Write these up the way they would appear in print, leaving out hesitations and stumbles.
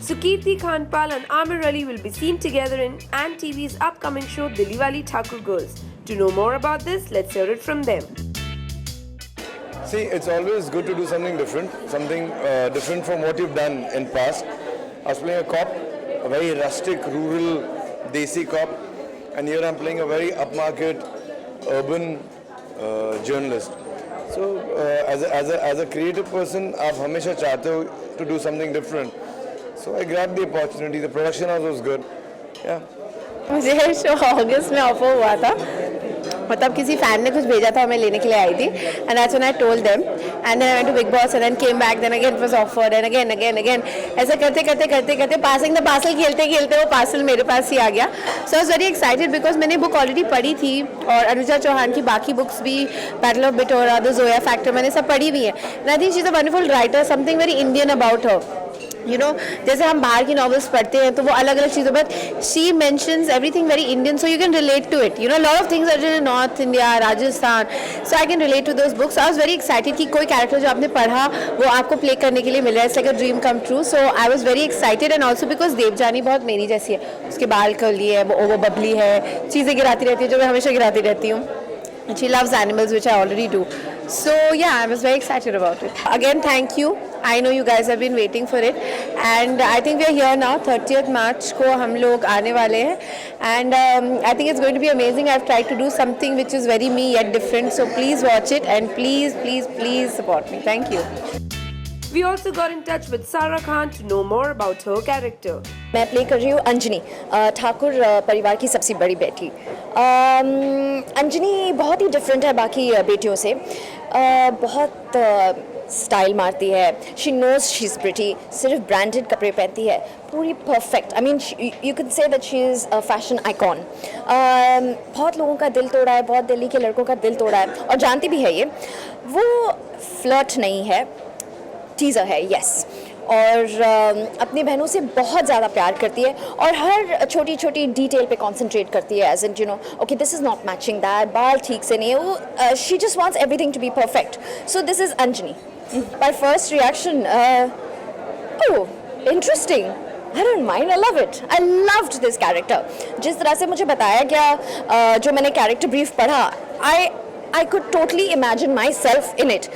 Sukirti Khanpal and Amir Ali will be seen together in Ant TV's upcoming show Dilliwali Thakur Girls. To know more about this, let's hear it from them. See, it's always good to do something different from what you've done in past. I was playing a cop, a very rustic, rural, desi cop, and here I'm playing a very upmarket, urban journalist. So, as a creative person, आप हमेशा चाहते हो to do something different. So I grabbed the opportunity. The production house was good. Yeah. मुझे show अगस्त में offer हुआ था, मतलब किसी फैन ने कुछ भेजा था, मैं लेने के लिए आई थी, and that's when I told them, and then I went to Big Boss and then came back, then again it was offered and again ऐसा करते passing the parcel खेलते वो parcel मेरे पास ही आ गया. So I was very excited because मैंने book already पढ़ी थी और अनुजा चौहान की बाकी बुक्स भी, battle of Bittora, the Zoya factor, मैंने सब पढ़ी भी है. And I think she's a wonderful writer, something very Indian about her. You know, जैसे हम बाहर की नॉवेल्स पढ़ते हैं तो वो अलग अलग चीज़ों, but she mentions everything very Indian, so you can relate to it. You know, lot of things are in north India, Rajasthan, so I can relate to those books. I was very excited कि कोई character जो आपने पढ़ा वो आपको play करने के लिए मिल रहा है. It's like a dream come true. So I was very excited, and also because Devjani बहुत मेरी जैसी है, उसके बाल कर्ली है, वो ओवर बबली है, चीज़ें गिराती रहती है जो मैं हमेशा गिराती रहती हूँ. And she loves animals, which I already do. So yeah, I was very excited about it. Again, thank you. I know you guys have been waiting for it, and I think we are here now. 30th March को हम लोग आने वाले हैं, and I think it's going to be amazing. I've tried to do something which is very me yet different. So please watch it, and please support me. Thank you. We also got in touch with Sara Khan to know more about her character. मैं play कर रही हूँ अंजनी, ठाकुर परिवार की सबसे बड़ी बेटी. अंजनी बहुत ही डिफरेंट है बाकी बेटियों से. बहुत स्टाइल मारती है. She knows she is pretty. सिर्फ ब्रांडेड कपड़े पहनती है, पूरी perfect. I mean you can say that she is a fashion icon. बहुत लोगों का दिल तोड़ा है, बहुत दिल्ली के लड़कों का दिल तोड़ा है, और जानती भी है ये. वो फ्लर्ट नहीं है, टीज़र है, यस. और अपनी बहनों से बहुत ज़्यादा प्यार करती है और हर छोटी छोटी डिटेल पे कंसंट्रेट करती है. As in you know, okay this is not matching that, बाल ठीक से नहीं है, वो she just wants everything to be perfect. So this is Anjani. My first reaction, oh interesting, I don't mind, I love it. I loved this character. जिस तरह से मुझे बताया गया, जो मैंने कैरेक्टर ब्रीफ पढ़ा, I could totally imagine myself in it.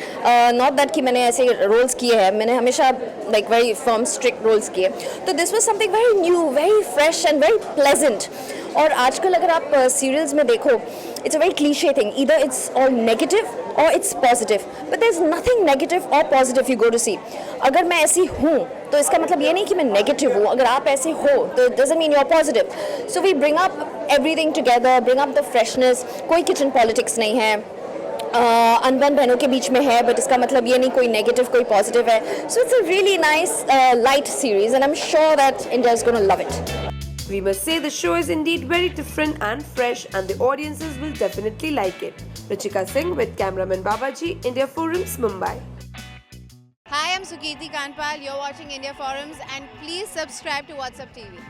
Not that कि मैंने ऐसे रोल्स किए हैं, मैंने हमेशा like very firm, strict roles किए. तो this was something very new, very fresh and very pleasant. और आजकल अगर आप सीरियल्स में देखो, it's a very cliche thing. Either it's all negative or it's positive. But there's nothing negative or positive you go to see. अगर मैं ऐसी हूँ तो इसका मतलब ये नहीं कि मैं नेगेटिव हूँ. अगर आप ऐसे हो तो it doesn't mean you're positive. So we bring up everything together, bring up the freshness. कोई किचन पॉलिटिक्स नहीं है, अनबन बहनों के बीच में है, बट इसका मतलब ये नहीं कोई नेगेटिव कोई पॉजिटिव है. So it's a really nice light series, and I am sure that India is gonna love it. We must say the show is indeed very different and fresh, and the audiences will definitely like it. Ruchika Singh with cameraman Babaji, India Forums, Mumbai. Hi, I'm Sukirti Khanpal. You're watching India Forums, and please subscribe to WhatsApp TV.